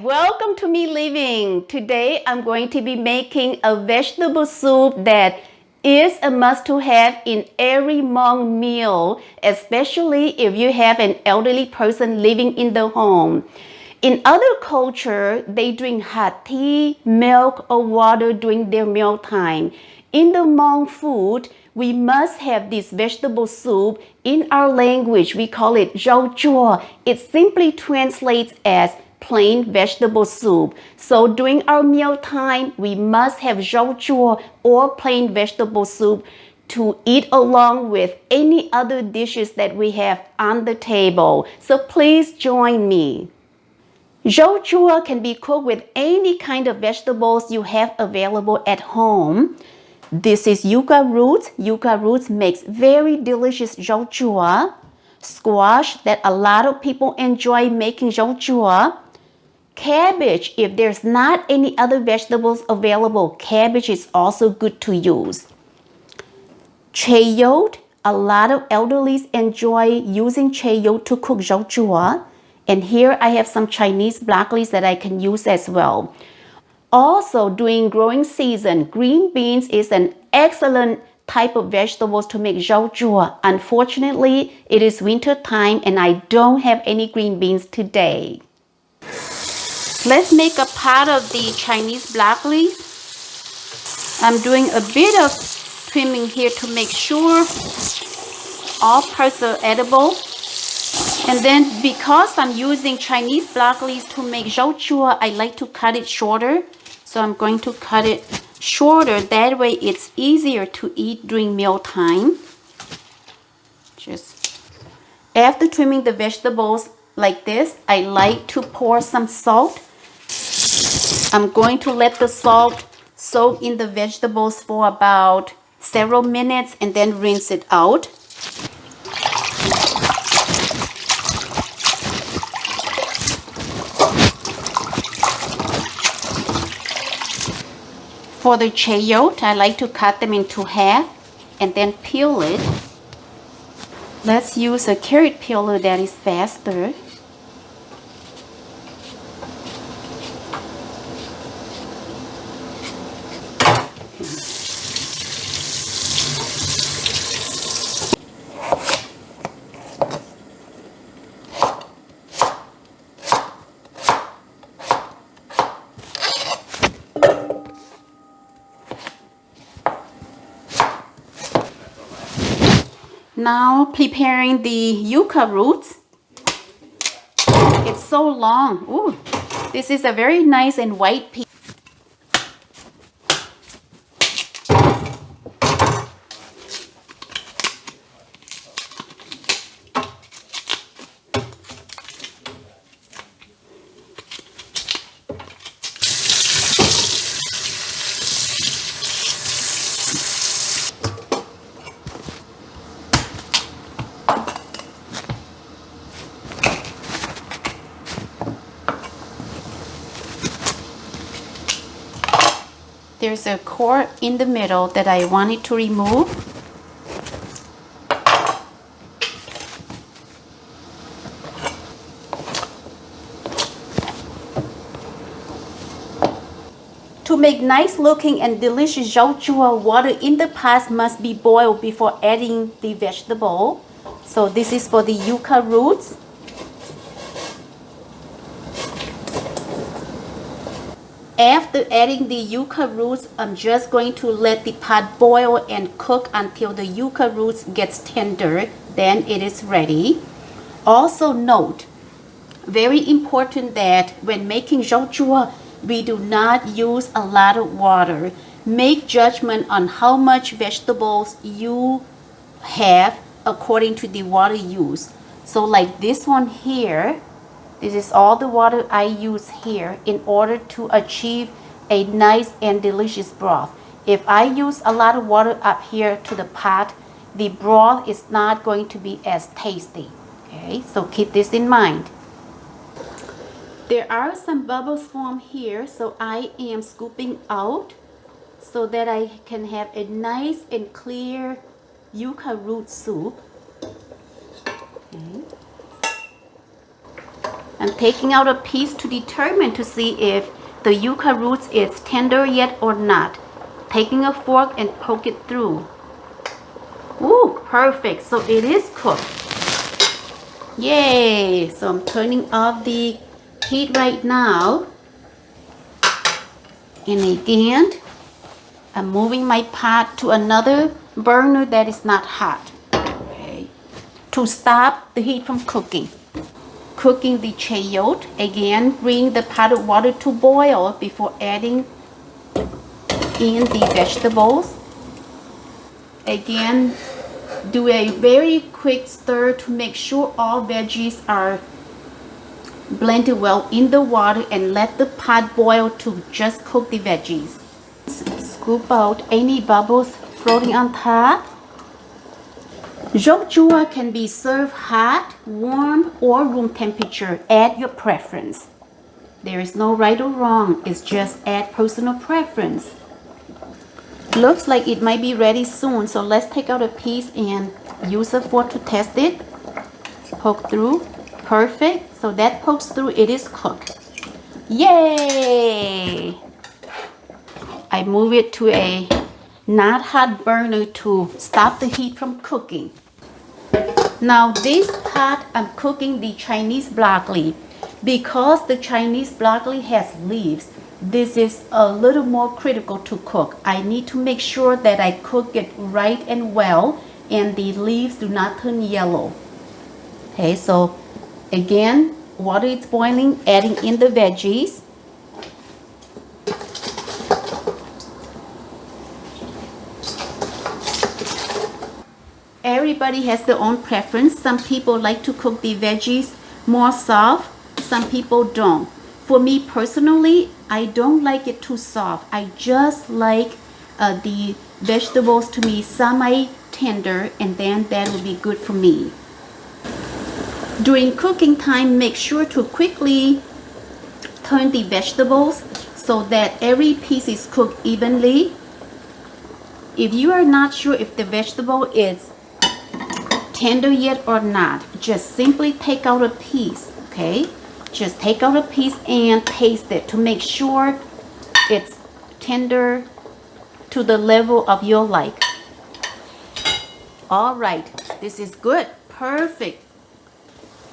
welcome to Me Living. Today I'm going to be making a vegetable soup that is a must to have in every Hmong meal, especially if you have an elderly person living in the home. In other culture, they drink hot tea, milk, or water during their mealtime. In the Hmong food, we must have this vegetable soup. In our language, we call it Zaub. It simply translates as plain vegetable soup. So during our mealtime, we must have Zaub or plain vegetable soup to eat along with any other dishes that we have on the table. So please join me. Zaub can be cooked with any kind of vegetables you have available at home. This is yucca roots. Yucca roots makes very delicious zaub. Squash that a lot of people enjoy making zaub. Cabbage, if there's not any other vegetables available, cabbage is also good to use. Chayote, a lot of elderlies enjoy using chayote to cook zaub. And here I have some Chinese broccoli that I can use as well. Also, during growing season, green beans is an excellent type of vegetables to make zaub. Unfortunately, it is winter time and I don't have any green beans today. Let's make a pot of the Chinese broccoli. I'm doing a bit of trimming here to make sure all parts are edible. And then because I'm using Chinese broccoli to make zaub, I like to cut it shorter. So I'm going to cut it shorter. That way it's easier to eat during mealtime. Just after trimming the vegetables like this, I like to pour some salt. I'm going to let the salt soak in the vegetables for about several minutes and then rinse it out. For the chayote, I like to cut them into half and then peel it. Let's use a carrot peeler that is faster. Now preparing the yucca roots. It's so long. Ooh, this is a very nice and white piece. There's a core in the middle that I wanted to remove. To make nice looking and delicious zaub, water in the pot must be boiled before adding the vegetable. So this is for the yucca roots. After adding the yucca roots, I'm just going to let the pot boil and cook until the yucca roots gets tender. Then it is ready. Also note, very important that when making zaub, we do not use a lot of water. Make judgment on how much vegetables you have according to the water used. So like this one here, this is all the water I use here in order to achieve a nice and delicious broth. If I use a lot of water up here to the pot, the broth is not going to be as tasty. Okay, so keep this in mind. There are some bubbles formed here, so I am scooping out so that I can have a nice and clear yucca root soup. Okay. I'm taking out a piece to determine to see if the yucca roots is tender yet or not. Taking a fork and poke it through. Ooh, perfect. So it is cooked. Yay! So I'm turning off the heat right now. And again, I'm moving my pot to another burner that is not hot. Okay. To stop the heat from cooking. Cooking the chayote. Again, bring the pot of water to boil before adding in the vegetables. Again, do a very quick stir to make sure all veggies are blended well in the water and let the pot boil to just cook the veggies. Scoop out any bubbles floating on top. Zaub chua can be served hot, warm, or room temperature at your preference. There is no right or wrong, it's just at personal preference. Looks like it might be ready soon, so let's take out a piece and use a fork to test it. Poke through. Perfect. So that pokes through, it is cooked. Yay! I move it to a not hot burner to stop the heat from cooking. Now this pot, I'm cooking the Chinese broccoli. Because the Chinese broccoli has leaves, this is a little more critical to cook. I need to make sure that I cook it right and well and the leaves do not turn yellow. Okay, so again, water is boiling, adding in the veggies. Everybody has their own preference. Some people like to cook the veggies more soft, some people don't. For me personally, I don't like it too soft. I just like the vegetables to be semi-tender, and then that will be good for me. During cooking time, make sure to quickly turn the vegetables so that every piece is cooked evenly. If you are not sure if the vegetable is tender yet or not, just simply take out a piece, okay? Just take out a piece and taste it to make sure it's tender to the level of your like. All right, this is good, perfect.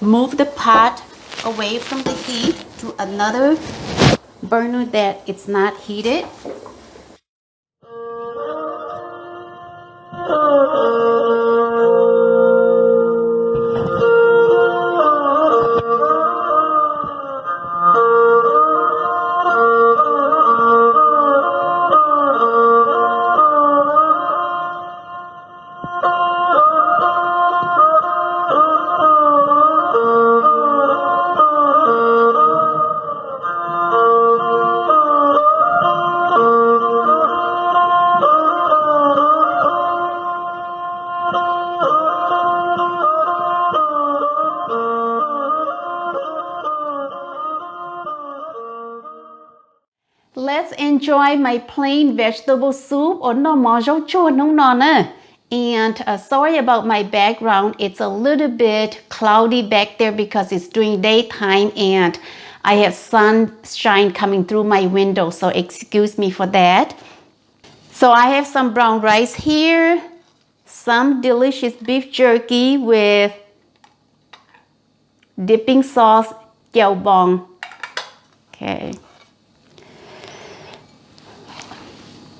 Move the pot away from the heat to another burner that it's not heated. Let's enjoy my plain vegetable soup or no Zaub chua nung nona. And sorry about my background. It's a little bit cloudy back there because it's during daytime and I have sunshine coming through my window, so excuse me for that. So I have some brown rice here, some delicious beef jerky with dipping sauce, gyao bong. Okay.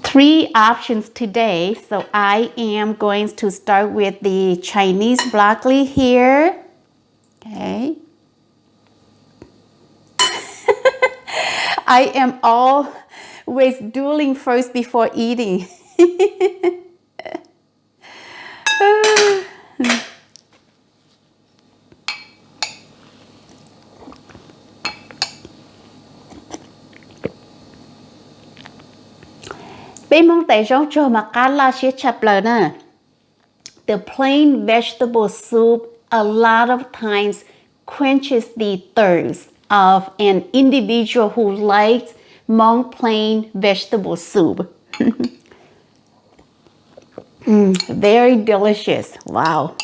3 options today. So I am going to start with the Chinese broccoli here. Okay. I am always dueling first before eating. The plain vegetable soup a lot of times quenches the thirst of an individual who likes Hmong plain vegetable soup. Very delicious. Wow.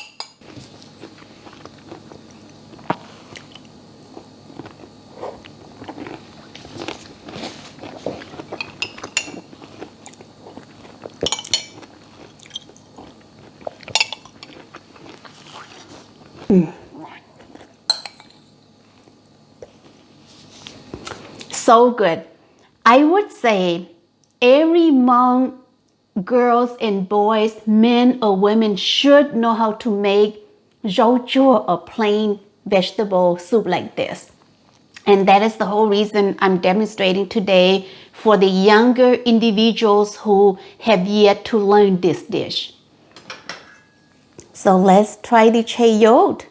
So good. I would say every Hmong girls and boys, men or women should know how to make Zaub chua or plain vegetable soup like this. And that is the whole reason I'm demonstrating today for the younger individuals who have yet to learn this dish. So let's try the chayote.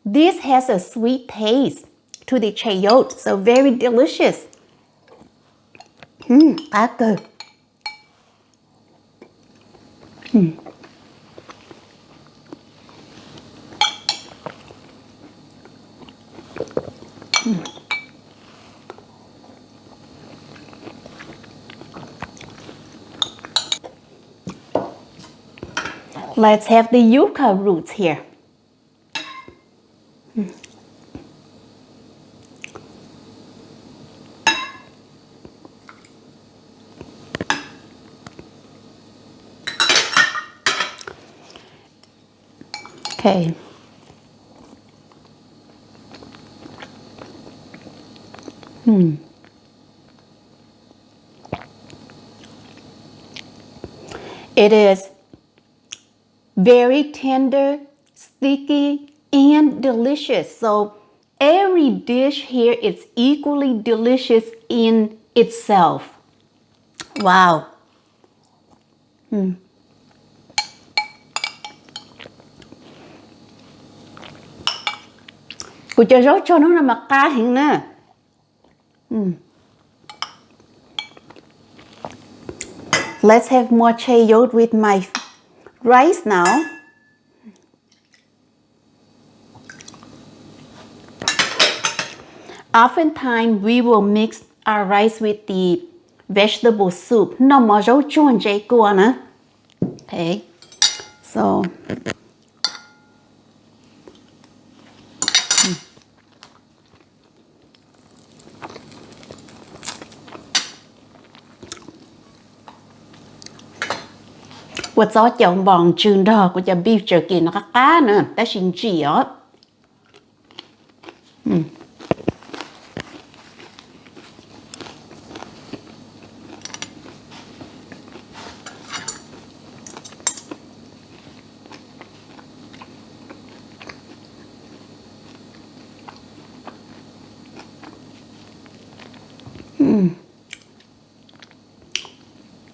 This has a sweet taste to the chayote, so very delicious. Khá good. Let's have the yucca roots here. Okay. It is very tender, sticky, and delicious. So every dish here is equally delicious in itself. Wow. Cô cho rốt cho nó mà cá hiện nè. Let's have more chayote with my rice now. Oftentimes we will mix our rice with the vegetable soup. No mà rau chuan chay cua nè. Okay. So của gió chồng bòn trường đỏ của cha beef jerky nó cá nữa, ta xin chỉ ó.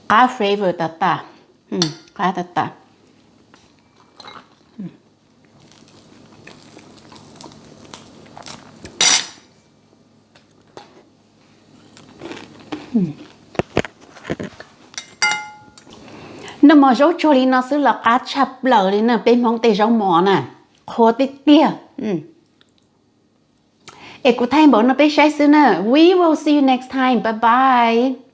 Cá flavor tata. Cá tata. Nó mà rau cho đi nó sẽ là cá chập lở đi nè, bên mong tê rau mỏ nè, khô tê tia. Ê, cô thay bỏ nó bé trái xứ nè. We will see you next time. Bye bye.